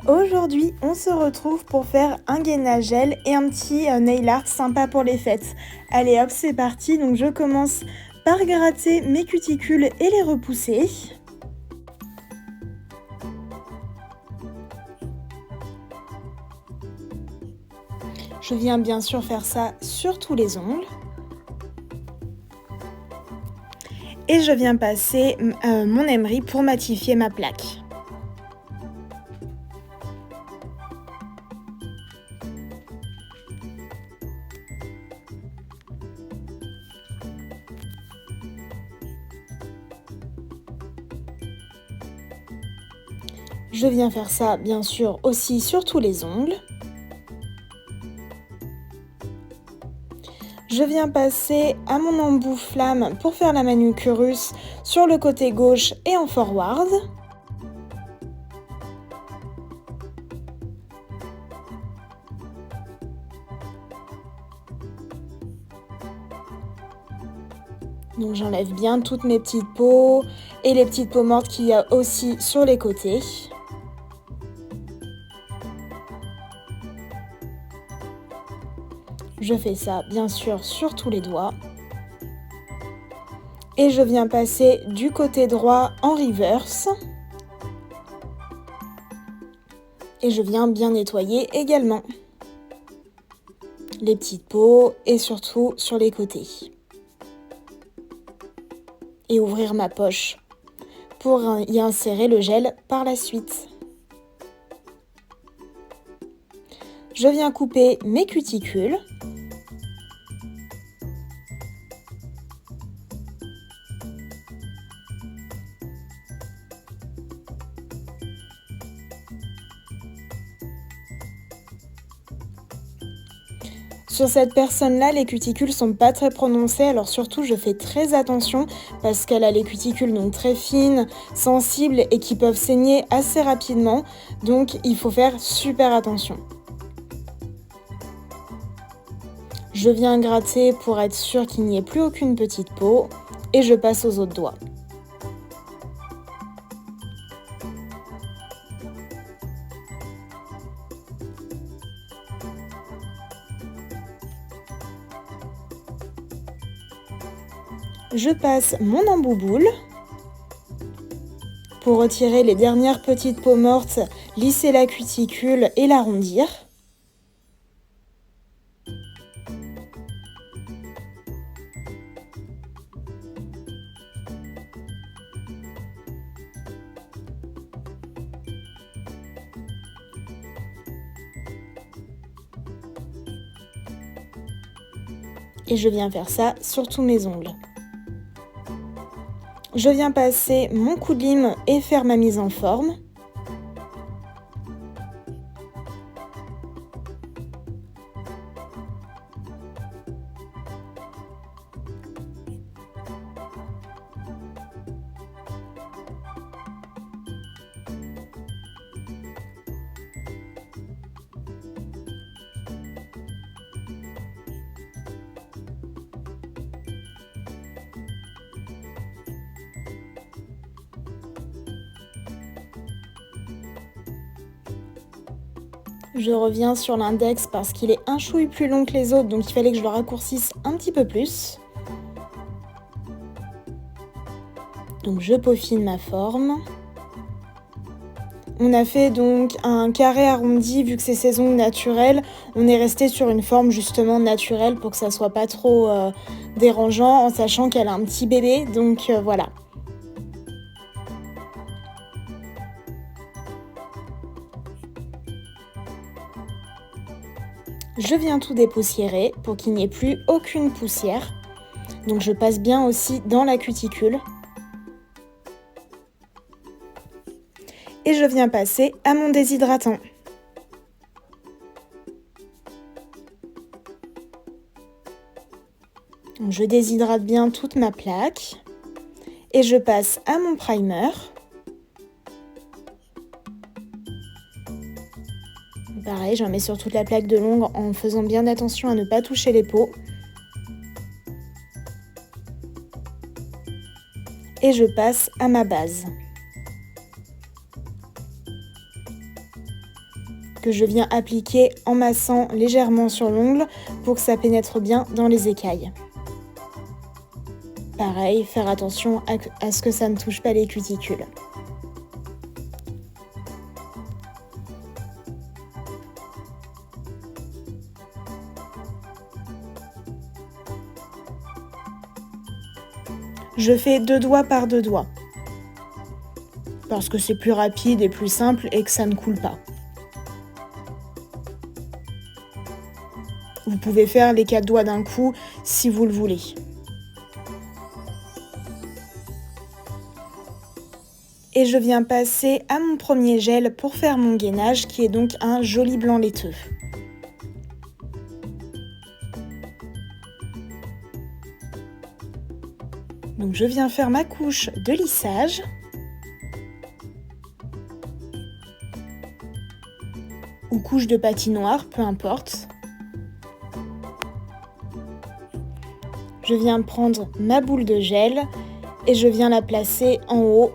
Aujourd'hui, on se retrouve pour faire un gainage gel et un petit nail art sympa pour les fêtes. Allez hop, c'est parti. Donc je commence par gratter mes cuticules et les repousser. Je viens bien sûr faire ça sur tous les ongles. Et je viens passer mon emery pour matifier ma plaque. Je viens faire ça bien sûr aussi sur tous les ongles. Je viens passer à mon embout flamme pour faire la manucurus sur le côté gauche et en forward. Donc j'enlève bien toutes mes petites peaux et les petites peaux mortes qu'il y a aussi sur les côtés. Je fais ça bien sûr sur tous les doigts. Et je viens passer du côté droit en reverse. Et je viens bien nettoyer également les petites peaux et surtout sur les côtés. Et ouvrir ma poche pour y insérer le gel par la suite. Je viens couper mes cuticules. Sur cette personne-là, les cuticules sont pas très prononcées, alors surtout je fais très attention parce qu'elle a les cuticules donc très fines, sensibles et qui peuvent saigner assez rapidement, donc il faut faire super attention. Je viens gratter pour être sûr qu'il n'y ait plus aucune petite peau et je passe aux autres doigts. Je passe mon embout boule pour retirer les dernières petites peaux mortes, lisser la cuticule et l'arrondir. Et je viens faire ça sur tous mes ongles. Je viens passer mon coup de lime et faire ma mise en forme. Je reviens sur l'index parce qu'il est un chouille plus long que les autres, donc il fallait que je le raccourcisse un petit peu plus. Donc je peaufine ma forme. On a fait donc un carré arrondi, vu que c'est ses ongles naturels, on est resté sur une forme justement naturelle pour que ça soit pas trop dérangeant, en sachant qu'elle a un petit bébé, donc voilà. Je viens tout dépoussiérer pour qu'il n'y ait plus aucune poussière. Donc je passe bien aussi dans la cuticule. Et je viens passer à mon déshydratant. Donc je déshydrate bien toute ma plaque. Et je passe à mon primer. Pareil, j'en mets sur toute la plaque de l'ongle en faisant bien attention à ne pas toucher les peaux. Et je passe à ma base. que je viens appliquer en massant légèrement sur l'ongle pour que ça pénètre bien dans les écailles. Pareil, faire attention à ce que ça ne touche pas les cuticules. Je fais 2 doigts par 2 doigts, parce que c'est plus rapide et plus simple et que ça ne coule pas. Vous pouvez faire les 4 doigts d'un coup si vous le voulez. Et je viens passer à mon premier gel pour faire mon gainage, qui est donc un joli blanc laiteux. Donc je viens faire ma couche de lissage. Ou couche de patinoire, peu importe. Je viens prendre ma boule de gel et je viens la placer en haut,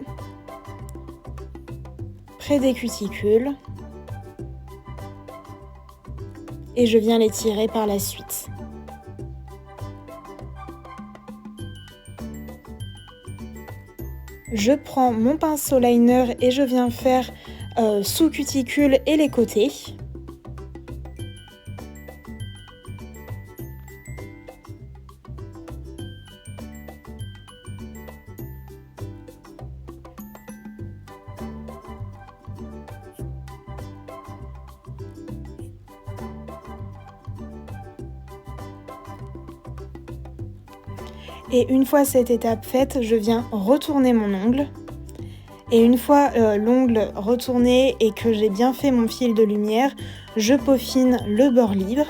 près des cuticules. Et je viens l'étirer par la suite. Je prends mon pinceau liner et je viens faire sous cuticule et les côtés. Et une fois cette étape faite, je viens retourner mon ongle. Et une fois l'ongle retourné et que j'ai bien fait mon fil de lumière, je peaufine le bord libre.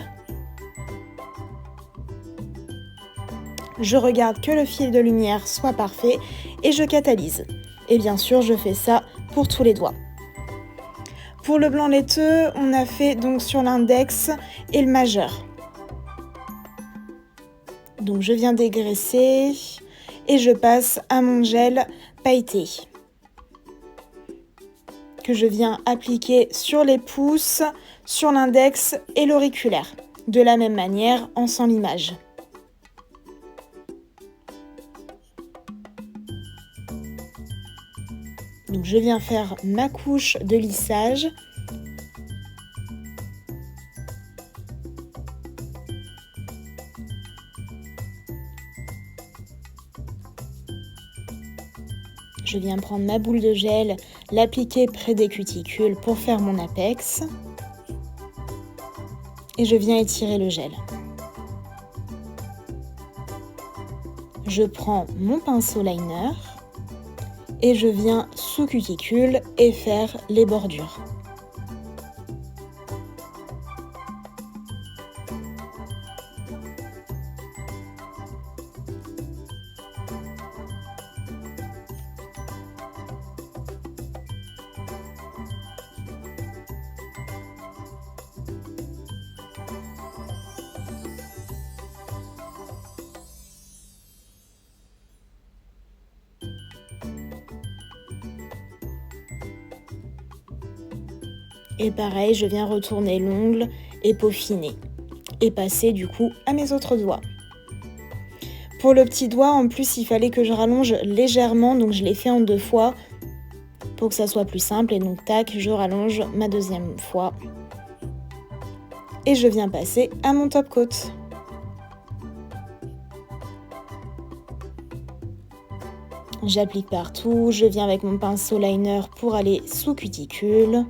Je regarde que le fil de lumière soit parfait et je catalyse. Et bien sûr, je fais ça pour tous les doigts. Pour le blanc laiteux, on a fait donc sur l'index et le majeur. Donc je viens dégraisser et je passe à mon gel pailleté que je viens appliquer sur les pouces, sur l'index et l'auriculaire. De la même manière en s'enlimage. Donc je viens faire ma couche de lissage. Je viens prendre ma boule de gel, l'appliquer près des cuticules pour faire mon apex. Et je viens étirer le gel. Je prends mon pinceau liner et je viens sous cuticule et faire les bordures. Et pareil, je viens retourner l'ongle et peaufiner. Et passer du coup à mes autres doigts. Pour le petit doigt, en plus, il fallait que je rallonge légèrement, donc je l'ai fait en 2 fois pour que ça soit plus simple. Et donc tac, je rallonge ma deuxième fois. Et je viens passer à mon top coat. J'applique partout, je viens avec mon pinceau liner pour aller sous cuticule.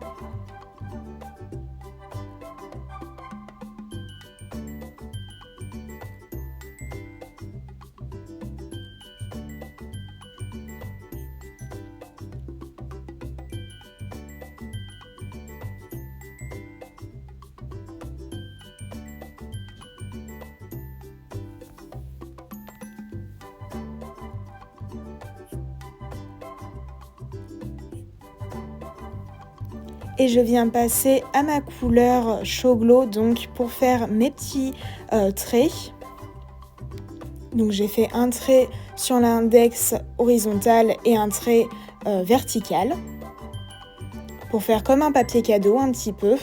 Et je viens passer à ma couleur Show Glow donc pour faire mes petits traits. Donc j'ai fait un trait sur l'index horizontal et un trait vertical pour faire comme un papier cadeau un petit peu.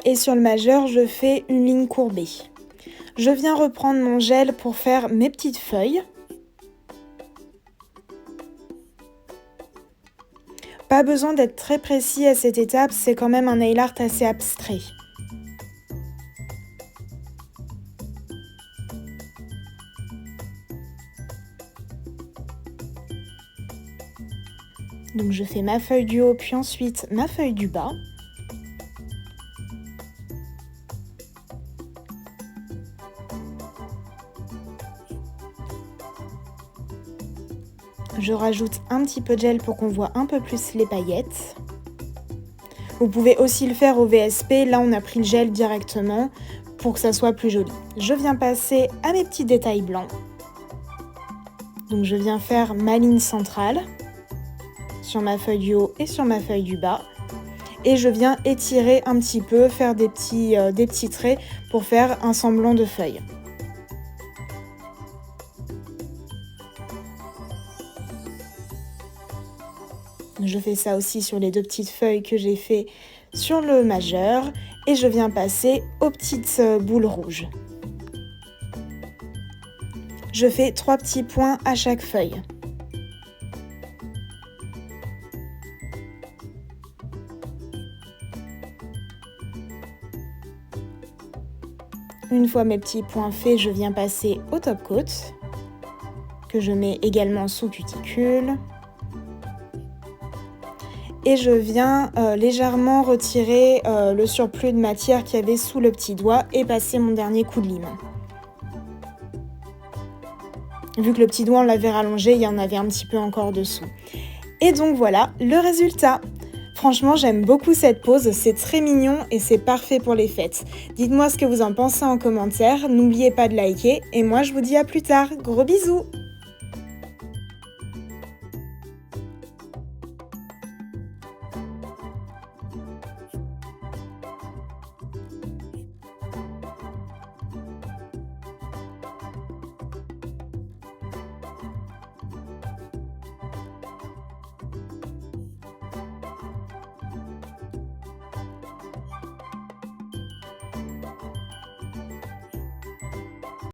Et sur le majeur, je fais une ligne courbée. Je viens reprendre mon gel pour faire mes petites feuilles. Pas besoin d'être très précis à cette étape, c'est quand même un nail art assez abstrait. Donc je fais ma feuille du haut, puis ensuite ma feuille du bas. Je rajoute un petit peu de gel pour qu'on voit un peu plus les paillettes. Vous pouvez aussi le faire au VSP, là on a pris le gel directement pour que ça soit plus joli. Je viens passer à mes petits détails blancs. Donc je viens faire ma ligne centrale sur ma feuille du haut et sur ma feuille du bas. Et je viens étirer un petit peu, faire des petits traits pour faire un semblant de feuille. Je fais ça aussi sur les deux petites feuilles que j'ai fait sur le majeur et je viens passer aux petites boules rouges. Je fais 3 petits points à chaque feuille. Une fois mes petits points faits, je viens passer au top coat que je mets également sous cuticule. Et je viens légèrement retirer le surplus de matière qu'il y avait sous le petit doigt et passer mon dernier coup de lime. Vu que le petit doigt on l'avait rallongé, il y en avait un petit peu encore dessous. Et donc voilà le résultat. Franchement, j'aime beaucoup cette pose, c'est très mignon et c'est parfait pour les fêtes. Dites-moi ce que vous en pensez en commentaire, n'oubliez pas de liker et moi je vous dis à plus tard. Gros bisous!